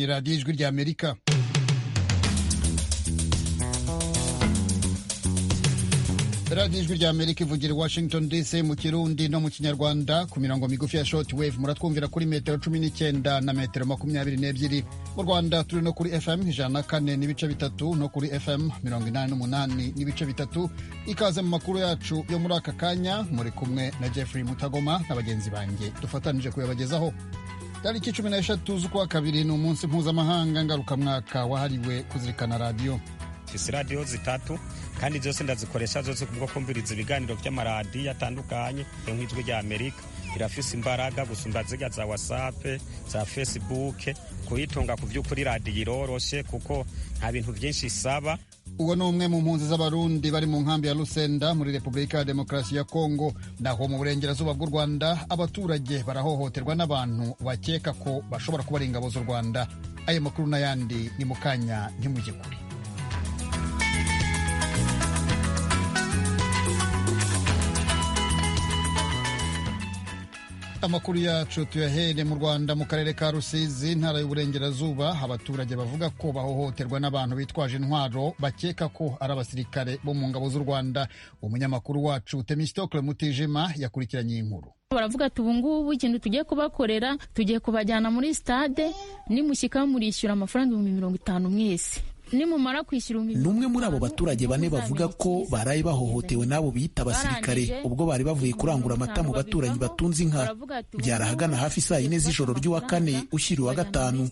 radiyo Ijwi ry'Amerika. radiyo Ijwi ry'Amerika ivugira i Washington DC mu Kirundi no mu Kinyarwanda ku mirongo migufi ya shortwave. Muratwumvira kuri metero 19 na metero 22. Mu Rwanda turi no kuri FM 104.3 no kuri FM 88.3. Ikaze mu makuru yacu yo muri aka kanya, muri kumwe na Jeffrey Mutagoma na bagenzi banjye dufatanije kuyabagezaho. Tariki 16 z'ukwa kabiri ni umunsi mpuzamahanga ngarukamwaka wahariwe kuzirikana radiyo. Isi radiyo zitatu kandi zose ndazikoresha zose kubwo kumviriza ibiganiro by'amaradiyo atandukanye. Ijwi ry'Amerika irafise imbaraga gusumba zirya za WhatsApp, za Facebook. Kuyitunga ku by'ukuri radiyo iroroshe kuko nta bintu byinshi isaba. Uwo ni umwe mu mpunzi z'Abarundi bari mu nkambi ya Lusenda muri Repubulika ya Demokarasi ya Kongo. Naho mu burengerazuba bw'u Rwanda abaturage barahohoterwa n'abantu bakeka ko bashobora kuba ari ingabo z'u Rwanda. Ayo makuru n'ayandi ni mu kanya ntimujye kure. Amakuru yacu tuyahere mu Rwanda mu karere ka Rusizi, ntara y'uburengerazuba. Abaturage bavuga ko bahohoterwa n'abantu bitwaje intwaro bakeka ko ari abasirikare bo mu ngabo z'u Rwanda. Umunyamakuru wacu Temistokle Mutijima yakurikiranye inkuru. Baravuga ati ubu ngubu ikintu tugiye kubakorera, tugiye kubajyana muri stade, nimushyika murishyura amafaranga 50,000 mwese. Nimumara kwishyura n'umwe muri abo baturage bane bavuga ko baraye bahohotewe n'abo bita abasirikare ubwo bari bavuye kurangura amata mu baturanyi batunze inka. Byarahagana hafi saa 4 z'ijoro ry'uwa kane ushyira uwa gatanu.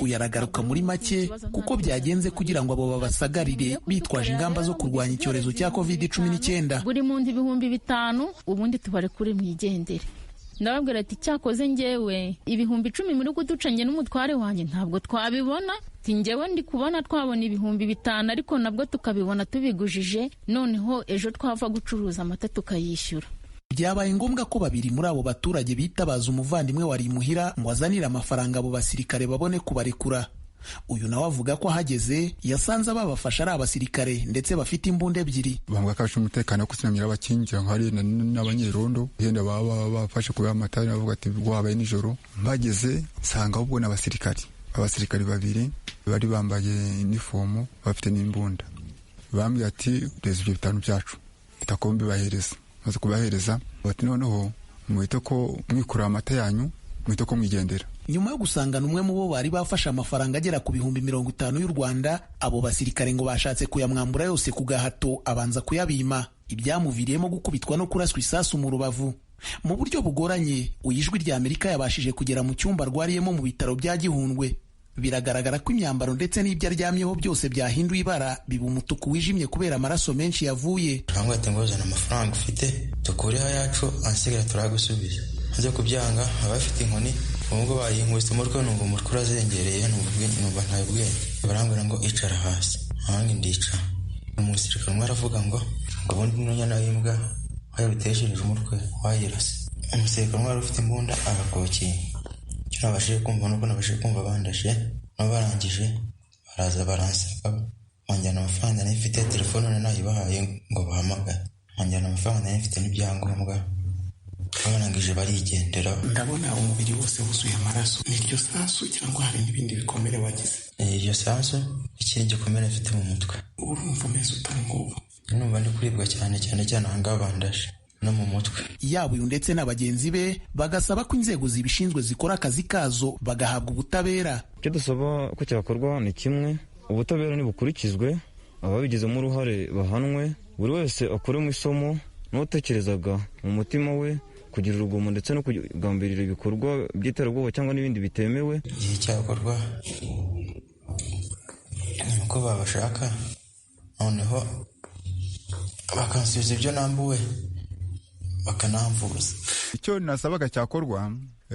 Uyaragaruka muri make kuko byagenze kugira ngo abo babasagarire bitwaje ingamba zo kurwanya icyorezo cya COVID-19. Buri muntu 5,000 ubundi tubare kuri mwigendere. Ndababwira ati cyakoze njyewe 10,000 muri kuducanye n'umutware wanjye ntabwo twabibona. Njyewe ndi kubona twabona 5,000 ariko nabwo tukabibona tubigujije, noneho ejo twava gucuruza amata tukayishyura. Byabaye ngombwa ko babiri muri abo baturage bitabaza umuvandimwe wari imuhira ngo azanire amafaranga abo basirikare babone kubarekura. Uyu nawe avuga ko ahageze yasanze ababafasha ari abasirikare ndetse bafite imbunda ebyiri. Bambwa kashe umutekano kusinamira abakingira hari n'abanyerondo yenda baba bafashe kuba amatari bavuga ati rwabaye nijoro. Mbageze nsanga ubwo abasirikare babiri bari bambaye uniform bafite n'imbunda. Bambwiye ati reze ibyo bitanu byacu itakombe bahereza. Maze kubahereza bati noneho muhite ko mwikura amata yanyu, muhite ko mwigendera. Nyuma yo gusangana umwe mu bo bari bafashe amafaranga agera ku 50,000 y'u Rwanda, abo basirikare ngo bashatse kuyamwambura yose ku gahato abanza kuyabima. Ibyamuviriyemo gukubitwa no kuraswa isasu mu rubavu. Mu buryo bugoranye, Ijwi ry'Amerika yabashije kugera mu cyumba rwariyemo mu bitaro bya Gihundwe. Biragaragara ko imyambaro ndetse n'ibyo aryamyeho byose byahinduye ibara, biba umutuku wijimye kubera amaraso menshi yavuye. Twangwate ngo uzana amafaranga ufite tukureho yacu ansigara turagusubiza. Nze kubyanga abafite inkoni ubwo bayinkubise umutwe numva umutwe urazengereye numva ntayibwiye. Barambwira ngo icara hasi. Hangi ndica. Umusirikare umwe aravuga ngo ubundi n'unyana w'imbwa wayibiteshereje umutwe wayirase. Umusirikare umwe ufite imbunda arakokiye. Nabashije kumva nuko nabashije kumva bandashe n'abarangije baraza baransaka manjyana amafaranga n'ifite telefone nayibahaye ngo bahamagare. Manjyana amafaranga n'ifite n'ibyangombwa barangije barigendera. Ndabona umubiri wose wuzuye amaraso. Niryo sasu cyangwa hari n'ibindi bikomere wagize? Iryo sasu ikindi gikomere mfite mu mutwe. Urumva umeze utari ngubu? Numva ndi kuribwa cyane ahanga bandashe no mu mutwe. Yaba uyu ndetse n'abagenzi be bagasaba ko inzego zibishinzwe zikora akazi kazo bagahabwa ubutabera. Icyo dusaba ko cyakorwa ni kimwe, ubutabera nibukurikizwe, ababigizemo uruhare bahanwe, buri wese akuremo isomo n'utekerezaga mu mutima we kugira urugomo ndetse no kugambirira ibikorwa by'iterabwoba cyangwa n'ibindi bitemewe. Igihe cyakorwa nuko babashaka noneho bakansubiza ibyo nambuwe bakanamvuza. Icyo nasabaga cyakorwa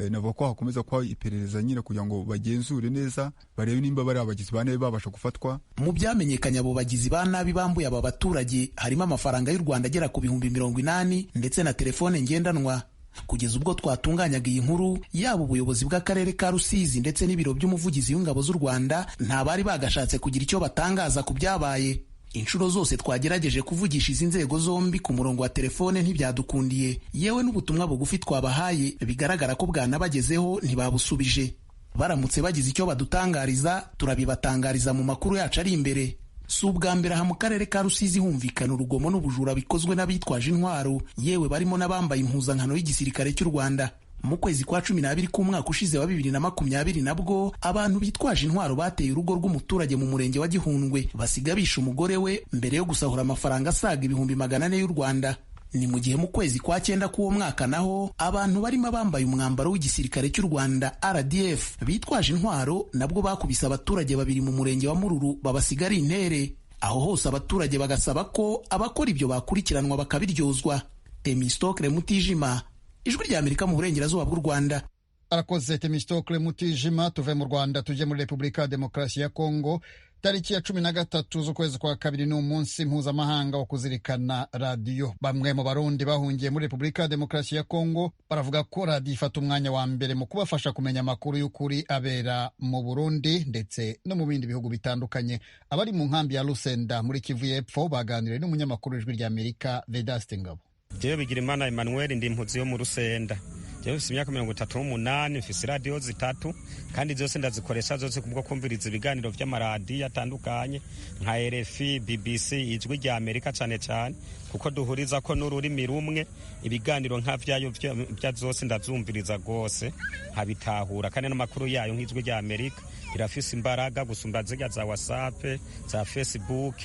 nabo ko hakomeza kwa iperereza nyine kugira ngo bagenzure neza barebe nimba bari abagizi ba nabi babasha gufatwa. Mu byamenyekanye abo bagizi ba nabi bambuye aba baturage harimo amafaranga y'u Rwanda agera ku 80,000 ndetse na telefone ngendanwa. Kugeza ubwo twatunganyaga iyi nkuru, yaba ubuyobozi bw'akarere ka Rusizi ndetse n'ibiro by'umuvugizi w'ingabo z'u Rwanda nta bari bagashatse kugira icyo batangaza ku byabaye. Inshuro zose twagerageje kuvugisha izi nzego zombi ku murongo wa telefone ntibyadukundiye, yewe n'ubutumwa bugufi twabahaye bigaragara ko bwanabagezeho ntibabusubije. baramutse bagize icyo badutangariza turabibatangariza mu makuru yacu ari imbere. Si ubwa mbere aha mu karere ka Rusizi humvikana urugomo n'ubujura bikozwe n'abitwaje intwaro, yewe barimo n'abambaye impuzankano y'igisirikare cy'u Rwanda. Mu kwezi kwa 12 k'umwaka ushize wa 2020 nabwo abantu bitwaje intwaro bateye urugo rw'umuturage mu murenge wa Gihundwe basiga bishe umugore we mbere yo gusahura amafaranga asaga 400,000 y'u Rwanda. Ni mu gihe mu kwezi kwa 9 k'uwo mwaka naho abantu barimo bambaye umwambaro w'igisirikare cy'u Rwanda RDF bitwaje intwaro nabwo bakubise abaturage babiri mu murenge wa Mururu babasiga ari intere. Aho hose abaturage bagasaba ko abakora ibyo bakurikiranwa bakabiryozwa. Temistokle Mutijima, Ijwi ry'Amerika mu burengerazuba bw'u Rwanda. Arakoze Temistokle Mutijima. Tuve mu Rwanda tuje muri Repubulika ya Demokarasi ya Kongo. Tariki ya 13 z'ukwezi kwa kabiri ni umunsi mpuzamahanga wo kuzirikana radiyo. Bamwe mu Barundi bahungiye muri Repubulika ya Demokarasi ya Kongo baravuga ko radiyo ifata umwanya wa mbere mu kubafasha kumenya amakuru y'ukuri abera mu Burundi ndetse no mu bindi bihugu bitandukanye. Abari mu nkambi ya Lusenda muri Kivu y'Epfo baganiriye n'umunyamakuru w'Ijwi ry'Amerika Vedaste Ngabo. Jewe Bigirimana Emmanuel ndi impunzi yo mu Rusenda. Jewe mfise imyaka 38, mfise radio 3 kandi zose ndazikoresha zose kubwo kumviriza ibiganiro by'amaradiyo atandukanye nka RFI, BBC, Ijwi ry'Amerika cyane cyane kuko duhuriza ko n'ururimi rumwe. Ibiganiro nka vyayo bya zose ndazumviriza gose habitahura kandi n'amakuru yayo nk'Ijwi ry'Amerika irafise imbaraga gusumba zirya za WhatsApp, za Facebook.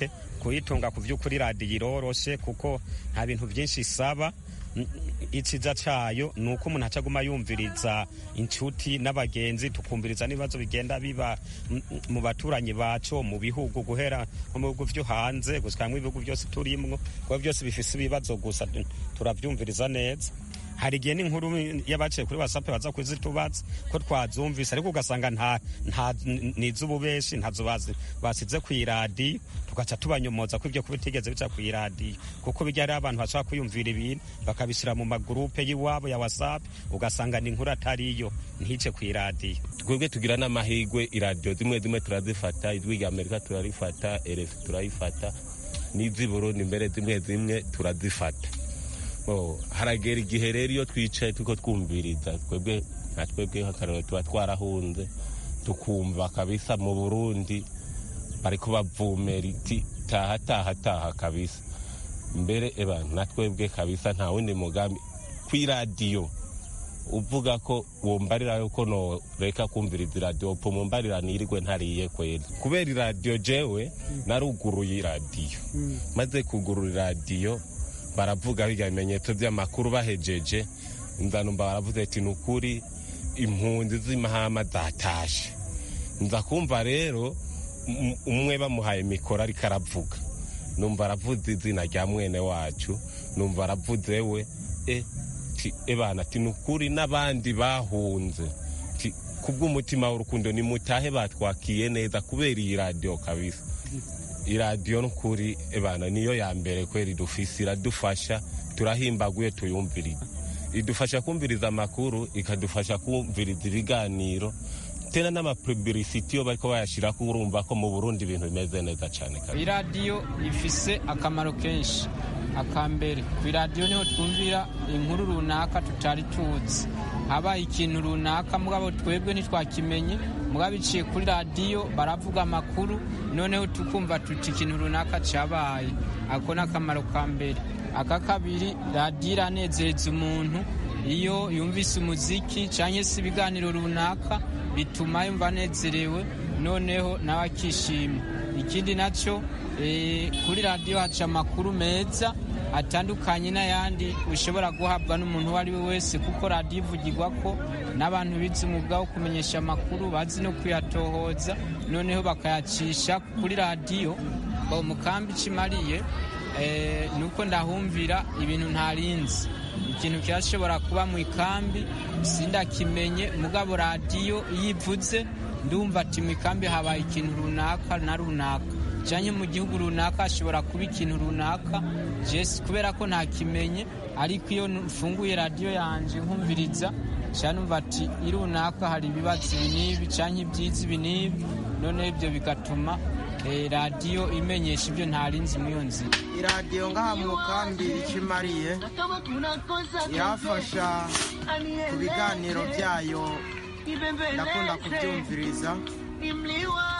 Kuyitunga ku vy'ukuri radiyo iroroshe kuko nta bintu byinshi isaba. Ikiza cyayo ni uko umuntu acaguma yumviriza inshuti n'abagenzi, tukumviriza n'ibibazo bigenda biba mu baturanyi bacu mu bihugu guhera mu bihugu vyo hanze gushika mu bihugu byose turimwo, kuko byose bifise ibibazo gusa turavyumviriza neza. Hari igihe n'inkuru yabaciye kuri WhatsApp baza kuzitubaza ko twazumvise ariko ugasanga nta nizububeshi ntazo basize ku iradiyo, tugaca tubanyomoza ko ibyo kubitigeze bica ku iradiyo kuko bijya ari abantu bashaka kuyumvira ibintu bakabishyira mu magrupe y'iwabo ya WhatsApp ugasanga ni inkuru atariyo ntice ku iradiyo. Twebwe tugira n'amahigwe iradiyo zimwe zimwe turazifata, Ijwi ry'Amerika turarifata, RFI turayifata, n'iz'i Burundi mbere zimwe zimwe turazifata. Haragera igihe rero iyo twicaye tuko twumviriza twebwe nk'akarero tuba twarahunze tukumva kabisa mu Burundi bariko bavumera iti taha kabisa. Mbere natwebwe kabisa nta wundi mugambi kw'iradiyo uvuga ko wombarira yuko no reka kumviriza iradiyo po mumbarira nirigwe ntariye kweli kubera iradiyo jewe naruguruye iradiyo maze kugurura iradiyo baravuga ibimenyetso by'amakuru bahejeje nzanumva baravuze ati nukuri impunzi z'imahama zatashe. Nza kumva rero umwe bamuhaye mikoro ariko aravuga, numva aravuze izina rya mwene wacu, numva aravuze we ebana ati nukuri n'abandi bahunze kubw'umutima w'urukundo nimutahe batwakiye neza kubera iyi radiyo kabisa. Iradiyo nukuri ebana niyo ya mbere kweri dufise, iradufasha turahimbaguye tuyumviriza, idufasha kumviriza amakuru, ikadufasha kumviriza ibiganiro tena n'amapublicity yo bariko bayashira ko urumva ko mu Burundi ibintu bimeze neza cyane kabisa. Iradiyo ifise akamaro kenshi. Akambere ku iradiyo niho twumvira inkuru runaka tutari tuzi, habaye ikintu runaka mugabo twebwe ntitwakimenye, mugabo iciye kuri radiyo baravuga amakuru noneho tukumva tuti ikintu runaka cyabaye. Ako n'akamaro ka mbere. Aka kabiri, radiyo iranezeza umuntu iyo yumvise umuziki cyangwa se ibiganiro runaka bituma yumva anezerewe noneho nawe akishima. Ikindi nacyo kuri radiyo haca amakuru meza atandukanye n'ayandi ushobora guhabwa n'umuntu uwo ari we wese, kuko radiyo ivugirwa ko n'abantu bize umwuga wo kumenyesha amakuru bazi no kuyatohoza noneho bakayacisha kuri radiyo. Mu kambi kimariye nuko ndahumvira ibintu ntarinzi, ikintu cyashobora kuba mu ikambi sindakimenye, mugabo radiyo yivuze ndumva ati mu ikambi habaye ikintu runaka na runaka, cyane mu gihugu runaka hashobora kuba ikintu runaka jesi kubera ko ntakimenye, ariko iyo mfunguye radiyo yanje nkumviriza cyane umva ati irunaka hari ibibazo binibi cyane ibyiza ibinibi, none ibyo bigatuma radiyo imenyesha ibyo ntarinzi mu iyo nzira. Iradiyo ngaha mu kambi ikimariye irafasha ku biganiro byayo ndakunda kubyumviriza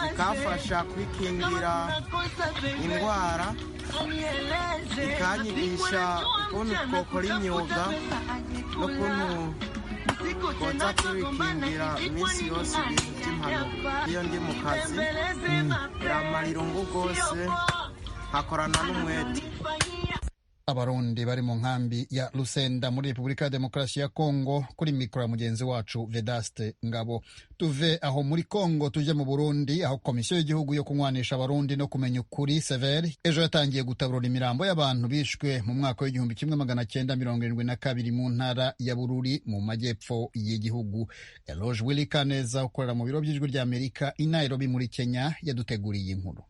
bikafasha kwikingira indwara bikanyigisha ukuntu twakora imyuga n'ukuntu twoza tubikingira iminsi yose ibintu by'impanuka. Iyo ndi mu kazi biramara irungu rwose nkakorana n'umwete. Abarundi bari mu nkambi ya Lusenda muri Repubulika ya Demokarasi ya Kongo, kuri mikoro ya mugenzi wacu Vedaste Ngabo. Tuve aho muri Kongo tuje mu Burundi, aho komisiyo y'igihugu yo kunywanisha abarundi no kumenya ukuri severe ejo yatangiye gutaburura imirambo y'abantu bishwe mu mwaka w'1972 mu ntara ya Bururi mu majyepfo y'igihugu. Eloge Wilikaneza ukorera mu biro by'Ijwi ry'Amerika i Nairobi muri Kenya yaduteguriye inkuru.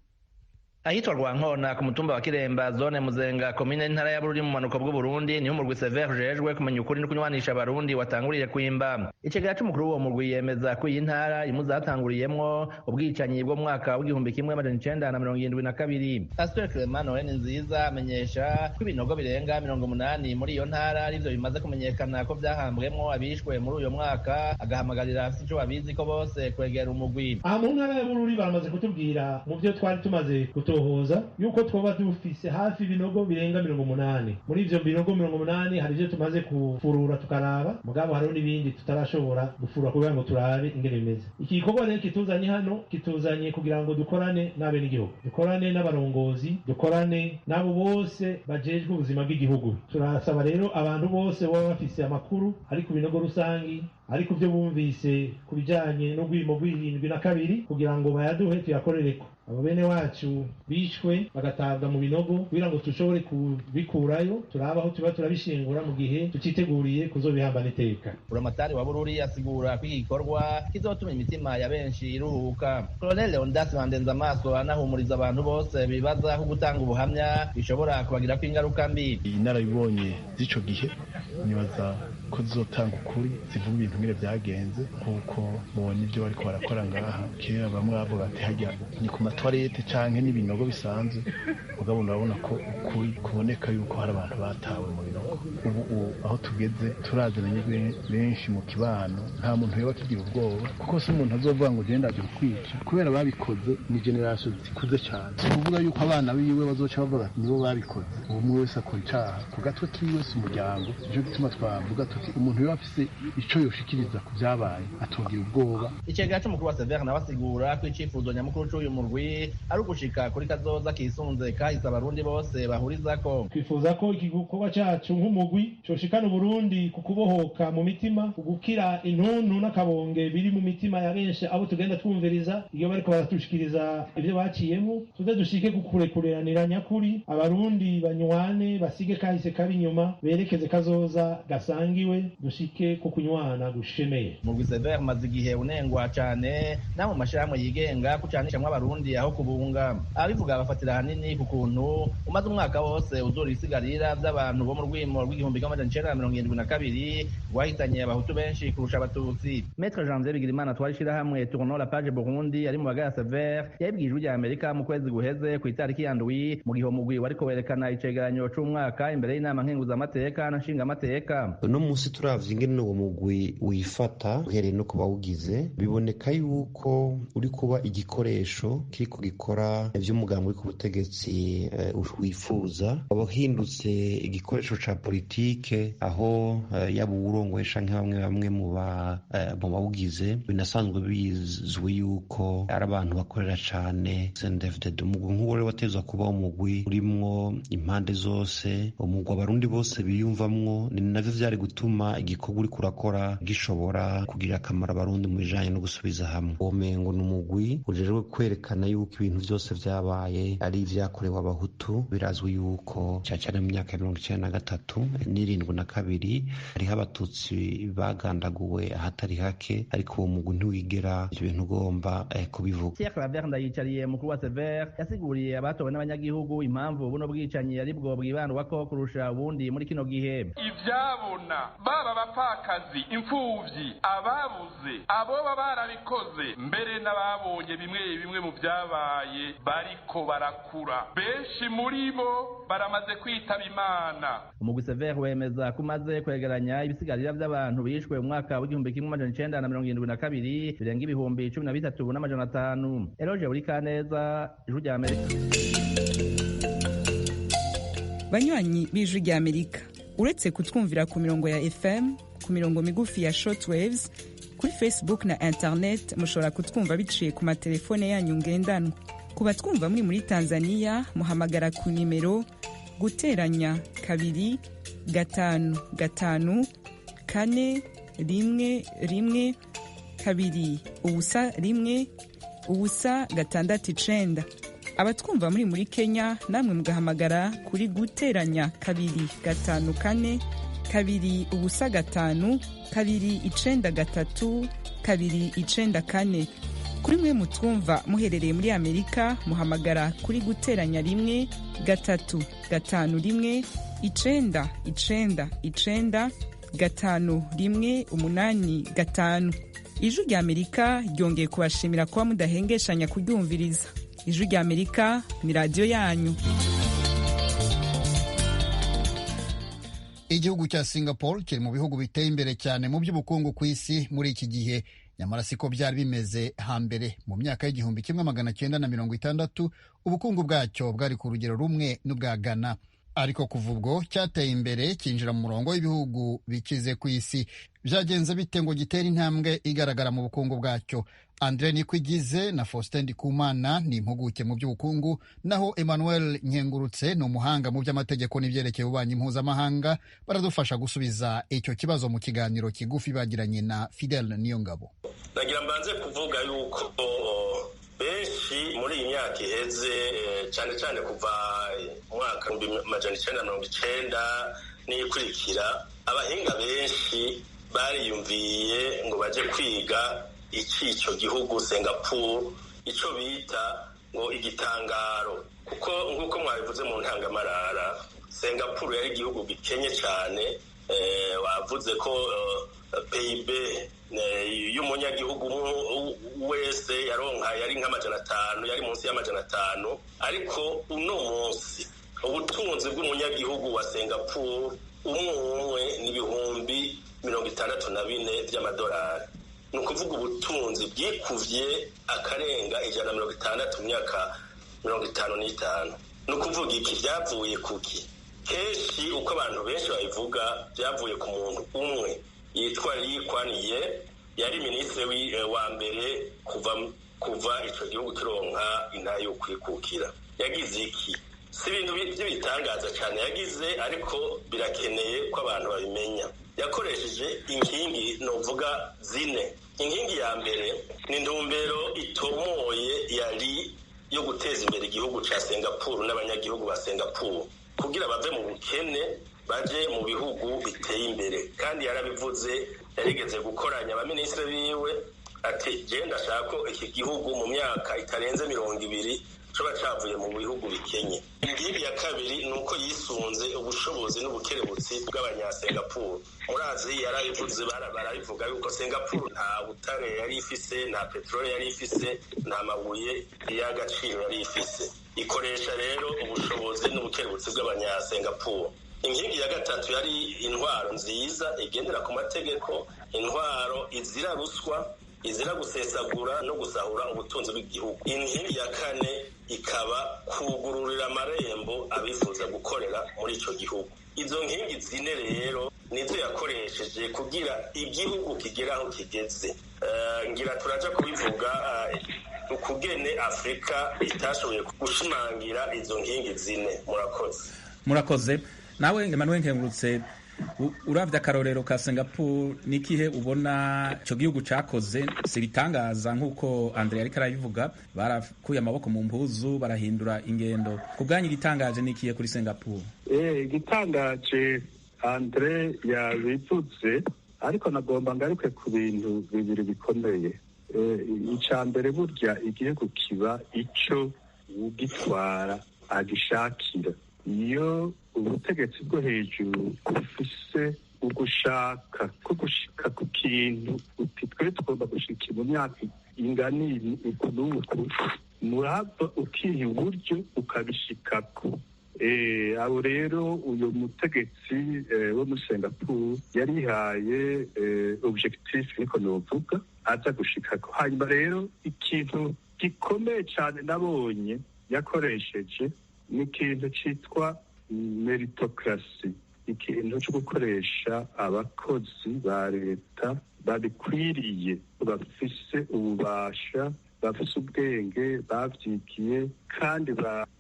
Ahitwa Rwankona ku mutumba wa Kiremba zone Muzenga komine ntara ya Bururi mu manuko bw'u Burundi niho umurwi severe ujejwe kumenya ukuri no kunywanisha abarundi watanguriye kwimba. Icegera c'umukuru w'uwo murwi yemeza ko iyi ntara imuzatanguriyemwo ubwicanyi bwo mwaka w'1972. Pastor Clement Noel Nziza amenyesha ko ibinogo birenga 80 muri iyo ntara arivyo bimaze kumenyekana ko byahambwemwo abishwe muri uyo mwaka, agahamagarira afite ico babizi ko bose kwegera umugwi. Aha mu ntara ya Bururi baramaze kutubwira mu byo twari tumaze hoza yuko twoba dufise hafi ibinogo birenga 80. Muri ivyo binogo 80 hari ivyo tumaze kufurura tukaraba, mugabo hariho n'ibindi tutarashobora gufurura kugira ngo turabe ingene bimeze. Iki gikorwa rero kituzanye hano, kituzanye kugira ngo dukorane n'abe n'igihugu, dukorane n'abarongozi, dukorane n'abo bose bajejwe ubuzima bw'igihugu. Turasaba rero abantu bose baba bafise amakuru ari ku binogo rusangi, ariko byo bumvise kubijanye no gwimo bw'72 kugira ngo bayaduhe tuyakorereko. Abo bene wacu bishwe bagatabwa mu binogo kugira ngo tushobore kubikurayo, turabaho tuba turabishingura mu gihe tuciteguriye kuzobihambana iteka. Buramatari wa Bururi asigura ko igikorwa kizotuma imitima ya benshi iruhuka. Colonel Leonidas Bandenza amaso anahumuriza abantu bose bibaza ko gutanga ubuhamya bishobora kubagira ko ingaruka mbi. Iyi narabibonye z'ico gihe nibaza ko zizotanga ukuri, zivuga ibintu ngire byagenze kuko mubonye ibyo bariko barakora ngaha. Kera bamwe bavuga ati hajya ni ku matwarete canke n'ibinogo bisanzwe, mugabo urabona ko ukuri kuboneka yuko hari abantu batawe mu binogo. Ubu aho tugeze turaziranye benshi mu kibano, nta muntu yoba kigira ubwoba kuko si umuntu azovuga ngo genda aje kwica, kubera babikoze ni generation zikuze cyane. Kuvuga yuko abana biwe bazoca bavuga ati nibo babikoze, umwe wese akora icaha ku gatwe kiwe si umuryango. Ivyo gituma twavuga tuti umuntu yoba afise ico yoshikiriza ku byabaye atogira ubwoba. Icegera c'umukuru wa severe nawe asigura ko icifuzo nyamukuru c'uyu murwi ari ugushika kuri kazoza kisunze kahise abarundi bose bahurizako. Twifuza ko iki gikorwa cacu nk'umugwi coshikana Burundi ku kubohoka mu mitima, kugukira intuntu n'akabonge biri mu mitima ya benshi abo tugenda twumviriza iyo bariko baratushikiriza ibyo baciyemo, tuze dushike kukurekuranira nyakuri, abarundi banywane basige kahise kabi inyuma, berekeze kazoza gasangiwe, dushike ku kunywana gushemeye. Murwi severe maze igihe unengwa cane na mu mashirahamwe yigenga kucanishamwe abarundi aho kubunga. Abivuga bafatira hanini ku kuntu umaze umwaka wose uzura isigarira by'abantu bo mu rwimo rw'1972 wahitanye abahutu benshi kurusha abatutsi. Maître Janvier Bigirimana twarishira hamwe Tournon la page Burundi ari mu bagaya severe yabibwiye Ijwi ry'Amerika mu kwezi guheze ku itariki ya ndwi mu gihe umugwi wariko werekana icegeranyo c'umwaka imbere y'inama nkenguzamateka na nshingamateka. Uno munsi turavye ingene uwo mugwi wifata uhereye no kubawugize, biboneka yuko uri kuba igikoresho kiriko gikora ivy'umugambi ku butegetsi wifuza, abahindutse igikoresho ca politike, aho yaba uwurongoye canke bamwe mu bawugize. Binasanzwe bizwi yuko ari abantu bakorera cane CNDD-FDD. Umugwi nk'uwo rero watezwa kuba umugwi urimwo impande zose, umugwi abarundi bose biyumvamwo, ni navyo vyari gutuma igikorwa uriko urakora gishobora kugirira akamaro abarundi mu bijanye no gusubiza hamwe. Uwo mengo ni umugwi ujejwe kwerekana yuko ibintu vyose vyabaye ari ivyakorewe abahutu. Birazwi yuko cyane mu myaka ya 1993 n'72 hariho abatutsi bagandaguwe ahatari hake, ariko uwo mugwi ntiwigera ivyo bintu ugomba kubivuga. Pierre Claver Ndayicariye mukuru wa severe yasiguriye abatowe n'abanyagihugu impamvu buno bwicanyi ari bwo bwibandwako kurusha ubundi muri kino gihe. Ivyabona baba bapfakazi, imfuvyi, ababuze, aboba barabikoze, mbere n'ababonye bimwe mu vyabaye bariko barakura, benshi muri bo baramaze kwitaba Imana. Umugwi Sever wemeza ko umaze kwegeranya ibisigarira by'abantu bishwe mu mwaka w'igihumbi kimwe amajana icenda na 72 birenga ibihumbi 13 n'amajana 5. Eloge Burikaneza, Ijwi ry'Amerika. Banywanyi b'Ijwi ry'Amerika, uretse kutwumvira ku mirongo ya FM, ku mirongo migufi ya shortwaves, kuri Facebook na internet mushobora kutwumva biciye ku matelefone yanyu ngendanwa. Ku batwumva muri Tanzania muhamagara ku nimero guteranya 2 5 5 4 1 1 2 ubusa 1 ubusa 6 abatwumva muri Kenya namwe mugahamagara kuri guteranya 2 5 4 2 ubusa 5 2 9 3 2 9 4. Kuri mwe mutwumva muherereye muri Amerika muhamagara kuri guteranya 1 3 5 1 9 9 9 5 1 8 5. Ijwi ry'Amerika ryongeye kubashimira kuba mudahengeshanya kuryumviriza. Ijwi ry'Amerika ni radio yanyu. Igihugu cya Singapore kiri mu bihugu biteye imbere cyane mu by'ubukungu ku isi muri iki gihe, nyamara siko byari bimeze hambere. Mu myaka y'igihumbi kimwe magana cyenda na 60 ubukungu bwacyo bwari ku rugero rumwe n'ubwa Ghana, ariko kuva ubwo cyateye imbere kinjira mu murongo w'ibihugu bikize ku isi. Byagenze bite ngo gitere intambwe igaragara mu bukungu bwacyo? Andre Nikwigize na Faustin Ndikumana ni impuguke mu by'ubukungu, naho Emmanuel Nkengurutse ni umuhanga mu by'amategeko n'ibyerekeye ububanyi mpuzamahanga. Baradufasha gusubiza icyo kibazo mu kiganiro kigufi bagiranye na Fidel Niyongabo. Nagira mbanze kuvuga yuko benshi muri iyi myaka iheze, cyane cyane kuva mwaka 1990 n'ikurikira, abahinga benshi bariyumviye ngo baje kwiga icyo gihugu Singapore, icyo bita ngo igitangaro, kuko nk'uko mwabivuze mu ntangamarara, Singapore yari igihugu gikenye cyane. Wavuze ko PIB y'umunyagihugu wese yaronka yari nk'500, yari munsi y'500, ariko uno munsi ubutunzi bw'umunyagihugu wa Singapore umwe n'ibihumbi 64 by'amadolari. Ni ukuvuga ubutunzi bwikuvye akarenga 160 mu myaka 55. Ni ukuvuga iki byavuye kuki? Kenshi uko abantu benshi babivuga, byavuye ku muntu umwe yitwa Lee Kuan Yew, yari minisitiri wa mbere kuva ico gihugu kironka intahe yo kwikukira. Yagize iki? Si ibintu by'ibitangaza cyane yagize, ariko birakeneye ko abantu babimenya. Yakoresheje inkingi novuga 4. Inkingi ya mbere ni ntumbero itomoye yari yo guteza imbere igihugu ca Singapore n'abanyagihugu ba Singapore kugira bave mu bukene baje mu bihugu biteye imbere. Kandi yarabivuze, yarigeze gukoranya abaminisitiri biwe ati je ndashaka ko iki gihugu mu myaka itarenze 20 coba cavuye mu bihugu bikenye. Ingingi ya kabiri nuko yisunze ubushobozi n'ubukerebutsi bw'abanyasingapore. Murazi yarabivuze, barabivuga yuko Singapore nta butare yari ifise, nta petrole yari ifise, nta mabuye y'agaciro yari ifise. Ikoresha rero ubushobozi n'ubukerebutsi bw'abanyasingapore. Inkingi ya gatatu yari intwaro nziza igendera ku mategeko, intwaro izira ruswa, izira gusesagura no gusahura ubutunzi bw'igihugu. Inkingi ya kane ikaba kugururira amarembo abifuza gukorera muri ico gihugu. Izo nkingi 4 rero nizo yakoresheje kugira igihugu kigera aho kigeze. Ngira turaja kubivuga ukugene Afrika itashoboye gushimangira izo nkingi 4. Murakoze. Nawe Emmanuel Nkengurutse, uravye akarorero ka Singapore, nikihe ubona ico gihugu cakoze? Sibitangaza nk'uko Andre yariko arabivuga, barakuye amaboko mu mpuzu, barahindura ingendo. Kubwanyu igitangaje nikihe kuri Singapore? Igitangaje Andre yabivuze, ariko nagomba ngaruke ku bintu bibiri bikomeye. Icambere burya igihugu kiba ico ugitwara agishakira. Iyo ubutegetsi bwo hejuru bufise ugushaka ko gushika ku kintu uti twe tugomba gushika mu myaka inganiri ukunuku, murava ukiha uburyo ukabishikako. abo rero uyu mutegetsi wo muri Singapore yarihaye objectif niko novuga aza gushikako. Hanyuma rero ikintu gikomeye cyane nabonye yakoresheje ni ikintu cyitwa meritocracy, ikintu cyo gukoresha abakozi ba leta babikwiriye, bafise ububasha, bafise ubwenge, bavyigiye kandi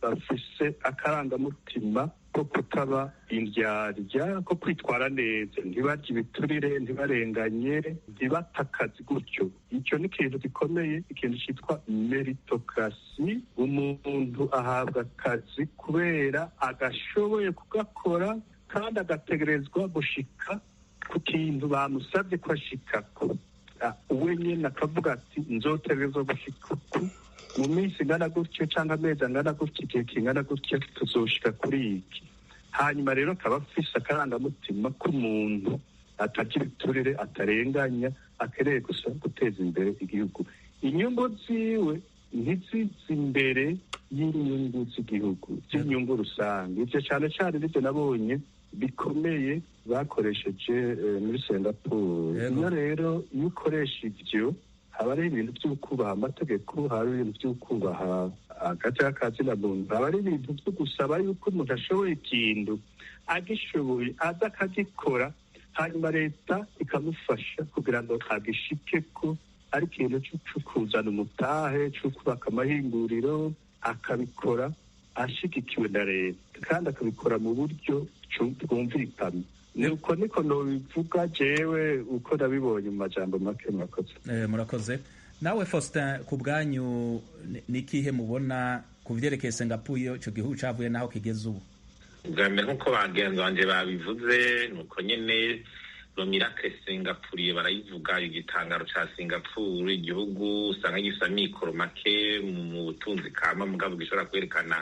bafise akarangamutima ko kutaba indyarya, ko kwitwara neza, ntibarya ibiturire, ntibarenganye, ntibata akazi gutyo. Icyo ni ikintu gikomeye, ikintu cyitwa meritocracy. Umuntu ahabwa akazi kubera agashoboye kugakora kandi agategerezwa gushika ku kintu bamusabye ko ashikako. Uwe nyine akavuga ati nzotegerezwa gushika mu minsi ingana gutyo cyangwa amezi angana gutyo, igihe kingana gutyo tuzoshika kuri iki. Hanyuma rero akaba afise akarangamutima k'umuntu atagira ibiturire, atarenganya, akeneye gusa guteza imbere igihugu. Inyungu ziwe ntiziza imbere y'inyungu z'igihugu, z'inyungu rusange. Ivyo cyane cyane nivyo nabonye bikomeye bakoresheje muri Singapore. Iyo rero iyo ukoresha ivyo, haba ari ibintu byo kubaha amategeko, haba ari ibintu byo kubaha hagati y'akazi na muntu, haba ari ibintu byo gusaba yuko umuntu ashoboye ikintu, agishoboye aza akagikora, hanyuma leta ikamufasha kugira ngo agishikeko. Ari ikintu cyo kuzana umutahe, cyo kubaka amahinguriro, akabikora ashigikiwe na leta kandi akabikora mu buryo bwumvikana. Nuko niko nobivuga jewe uko nabibonye mu majambo make. Murakoze. Murakoze. Nawe Faustin, ku bwanyu ni ikihe mubona ku vyerekeye Singapore ico gihugu cavuye naho kigeze ubu? Bwa mbere nk'uko bagenzi banje babivuze, nuko nyene Miracle Singapore barayivuga, igitangaro ca Singapore, igihugu usanga gifise amikoro make mu butunzi kama, mugabo gishobora kwerekana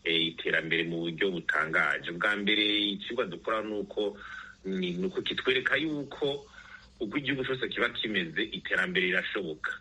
iterambere mu buryo butangaje. Bwa mbere ikigwa dukora nuko kitwereka yuko uko igihugu cyose kiba kimeze, iterambere rirashoboka.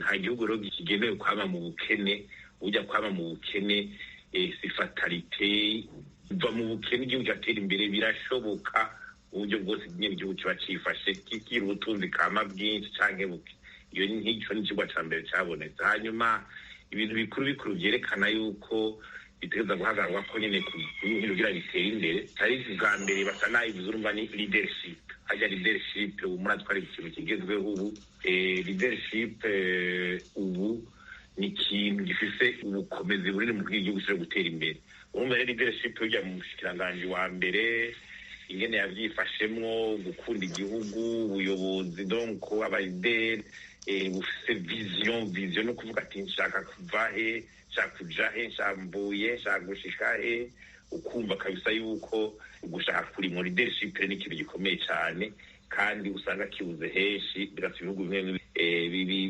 Nta gihugu rero kigenewe kwaba mu bukene. Ujya kwaba mu bukene si fatalite, uva mu bukene igihugu cyatera imbere, birashoboka uburyo bwose nyine igihugu kiba cifashe, kigira ubutunzi kama bwinshi canke buke. Iyo ni nk'icyo n'ikigwa ca mbere cabonetse. Hanyuma ibintu bikuru vyerekana yuko bitegereza guhagararwa ko nyene kugira bitere imbere. Hari bwa mbere basa nayivuze, urumva ni leadership. Hajya leadership ubu muratwara ikintu kigezweho ubu. Leadership ubu ni ikintu gifise ubukomezi bunini mu gihugu cyo gutera imbere. Urumva rero leadership ujya mu mushikiranganji wa mbere, ingene yavyifashemwo, gukunda igihugu, ubuyobozi, donc abaideri bufise vision no kuvuga ati nshaka kuva he, nshaka kuja he, nshambuye, nshaka gushika he, ukumva kabisa yuko gushaka kuri mu leadership ni ikintu gikomeye cyane, kandi usanga kibuze henshi, bigatuma ibihugu bimwe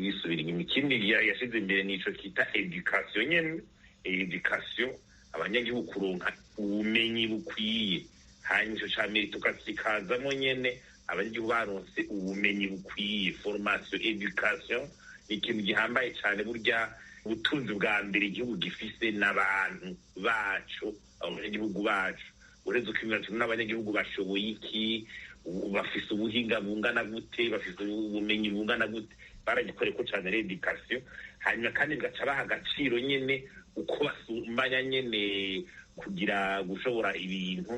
bisubira inyuma. Ikindi yashize imbere nico kita education nyene, education, abanyagihugu kuronka ubumenyi bukwiye. Hanyuma ico ca meritocracy kazamo nyene, abanyagihugu baronse ubumenyi bukwiye, formation, education, ni ikintu gihambaye cyane. Burya ubutunzi bwa mbere igihugu gifise n'abantu bacu, abanyagihugu bacu. Uretse ukimira n'abanyagihugu bashoboye iki, bafise ubuhinga bungana gute, bafise ubumenyi bungana gute, baragikoreko cyane education. Hanyuma kandi bigaca baha agaciro nyene uko basumbanya nyene kugira gushobora ibintu,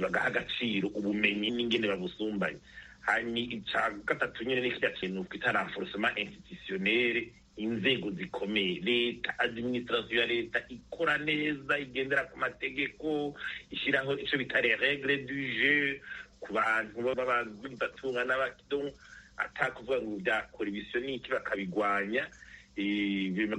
bagaha agaciro ubumenyi n'ingene babusumbanya. Hanyuma ica gatatu nyene ni kirya kintu twita renforcement institutionnel, inzego zikomeye, leta, administration ya leta ikora neza, igendera ku mategeko, ishiraho ico bita les règles du jeu ku bantu babatunga n'abakidon, atakuvuga ngo byakora ibisioniki bakabigwanya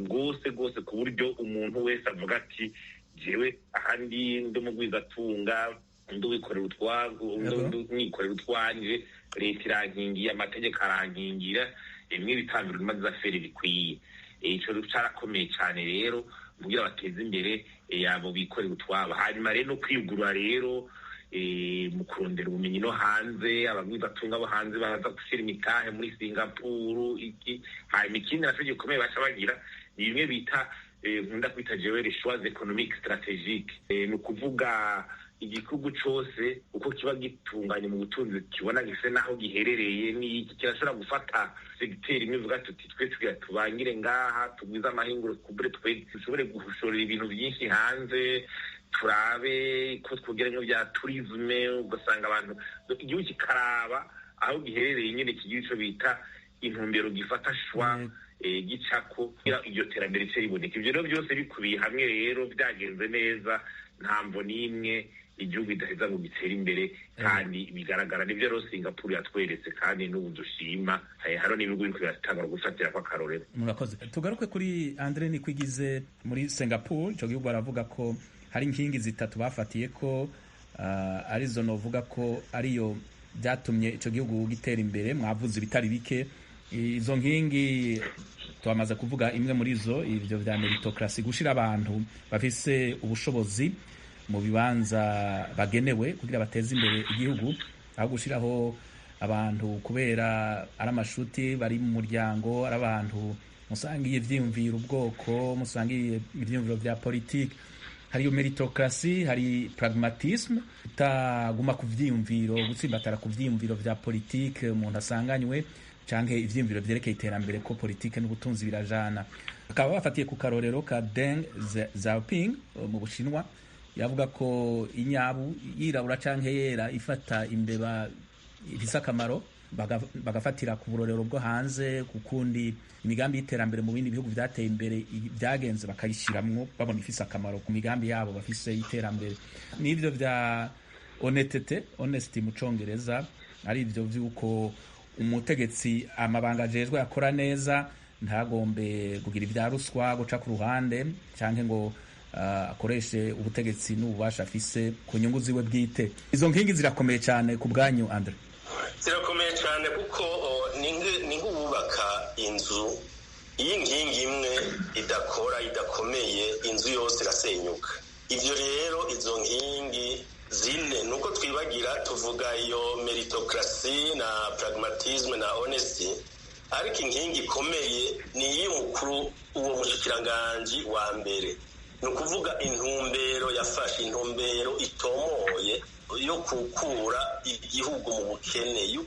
gose ku buryo umuntu wese avuga ati jewe ahandi ndumugwizatunga, nduwikorera utwanje, leta irankingiye, amategeko arankingira, bimwe bitambira imanza z'aferi bikwiye. Ico carakomeye cyane rero kugira bateze imbere yabo bikorera utwabo. Hanyuma rero no kwigurura rero mu kurondera ubumenyi no hanze, abagwizatunga bo hanze baza gushira imitahe muri Singapore iki. Hanyuma ikindi nacyo gikomeye baca bagira ni bimwe bita nkunda kwita jewe les choix économiques stratégiques, ni ukuvuga igihugu cose uko kiba gitunganye mu butunzi kibona gise naho giherereye n'iki kirashobora gufata segiteri imwe ivuga tuti twe tubangire ngaha tugwiza amahinguro kubure twe dushobore gushorera ibintu byinshi hanze, turabe ko twogera bya tourisme, ugasanga abantu igihugu kikaraba aho giherereye nyene kigira ico bita intumbero gifata shwa gicako iryo terambere rice riboneka. Ivyo rero byose bikubiye hamwe rero byagenze neza, ntamvo n'imwe igihugu idaheza ngo gitere imbere, kandi bigaragara nivyo rero Singapore yatweretse, kandi n'ubu dushima haro n'ibihugu biriko biratanga gufatira kwa karorero. Murakoze. Tugaruke kuri Andre Nikwigize muri Singapore. Ico gihugu baravuga ko hari inkingi zitatu bafatiye ko arizo novuga ko ariyo byatumye ico gihugu gitera imbere. Mwavuze ibitari bike, izo nkingi twamaze kuvuga imwe muri zo, ivyo vya meritocracy, gushira abantu bafise ubushobozi mu bibanza bagenewe kugira bateze imbere igihugu, aho gushiraho abantu kubera ari amashuti bari mu muryango, ari abantu musangiye ivyiyumviro ubwoko, musangiye ivyiyumviro vya politiki. Hari meritocracy, hari pragmatisme, utaguma ku vyiyumviro, gutsimbatara ku vyiyumviro vya politiki umuntu asanganywe, canke ivyiyumviro vyerekeye iterambere ko politiki n'ubutunzi birajana. Bakaba bafatiye ku karorero ka Deng Xiaoping mu Bushinwa, yavuga ko inyabu yirabura canke yera ifata imbeba ifise akamaro, bagafatira ku burorero bwo hanze, kukundi imigambi y'iterambere mu bindi bihugu vyateye imbere byagenze bakayishiramwo babona ifise akamaro ku migambi yabo bafise y'iterambere. N'ivyo vya honesty mu Congereza, ari ivyo vy'uko umutegetsi amabanga ajejwe akora neza, ntagombe kugira ibya ruswa, guca ku ruhande, canke ngo akoreshe ubutegetsi n'ububasha afise ku nyungu ziwe bwite. Izo nkingi zirakomeye cyane ku bwanyu Andre? Zirakomeye cyane kuko ni nk'ububaka inzu, iyo inkingi imwe idakomeye inzu yose irasenyuka. Ivyo rero izo nkingi zine nuko twibagira tuvuga iyo meritocracy na pragmatisme na honesty, ariko inkingi ikomeye ni iy'umukuru uwo mushikiranganji wa mbere. Ni ukuvuga intumbero yafashe, intumbero itomoye yo gukura igihugu mu bukene, yo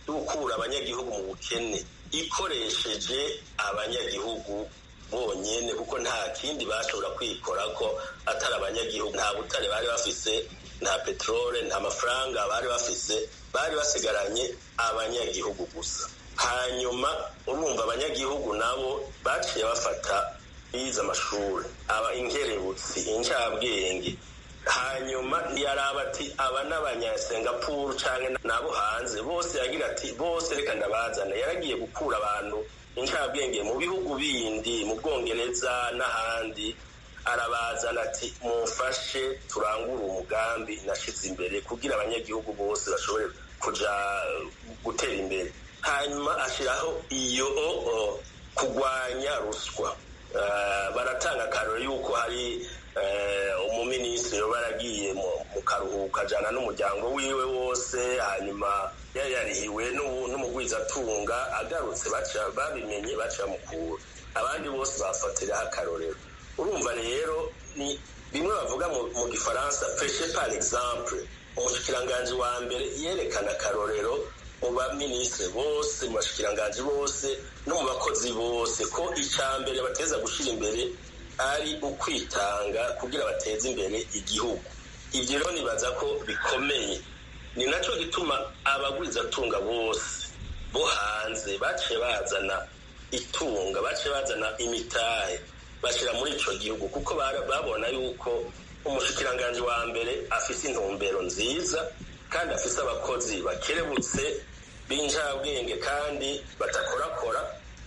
gukura abanyagihugu mu bukene, ikoresheje abanyagihugu bonyene, kuko nta kindi bashobora kwikora ko atari abanyagihugu. Nta butare bari bafise, nta peterole, nta mafaranga bari bafise, bari basigaranye abanyagihugu gusa. Hanyuma urumva abanyagihugu nabo baciye bafata bize amashuri, aba inkerebutsi, incabwenge. Hanyuma ntiyaraba ati aba n'abanyasingapuru canke nabo hanze, bose yagira ati bose reka ndabazana. Yaragiye gukura abantu incabwenge mu bihugu bindi, mu Bwongereza n'ahandi, arabazana ati mumfashe turangure umugambi nashize imbere kugira abanyagihugu bose bashobore kuja gutera imbere. Hanyuma ashiraho iyo kugwanya ruswa. Baratanga akarore yuko hari umuminisitiri baragiye mu karuhuko ajana n'umuryango wiwe wose, hanyuma yarihiwe n'umugwizatunga, agarutse babimenye baca mukura, abandi bose bafatiraho akarorero. Urumva rero ni bimwe bavuga mu gifaransa prêcher par exemple. Umushikiranganji wa mbere yerekana akarorero mu baminisitiri bose, mu bashikiranganji bose no mu bakozi bose, ko icambere bateza gushira imbere ari ukwitanga kugira bateze imbere igihugu. Ivyo rero nibaza ko bikomeye, ni naco gituma abagwizatunga bose bo hanze baciye bazana itunga, baciye bazana imitahe bashira muri ico gihugu, kuko babona yuko umushikiranganji wa mbere afise intumbero nziza, kandi afise abakozi bakerebutse b'injabwenge kandi batakorakora,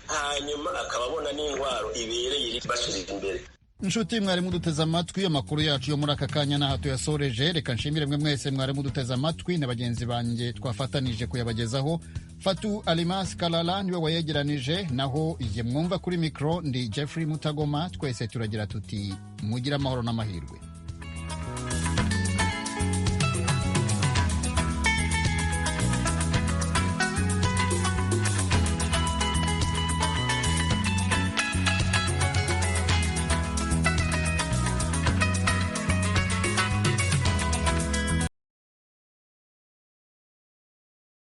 hanyuma akababona n'intwaro ibereye bashirira imbere. Inshuti mwari muduteze amatwi, amakuru yacu yo muri aka kanya n'aha tuyasoreje. Reka nshimire mwe mwese mwari muduteze amatwi na bagenzi banjye twafatanije kuyabagezaho. Fatu Alimas Kalala niwe wayegeranije, naho iye mwumva kuri mikro ndi Jeffrey Mutagoma. Twese turagira tuti mugira amahoro n'amahirwe.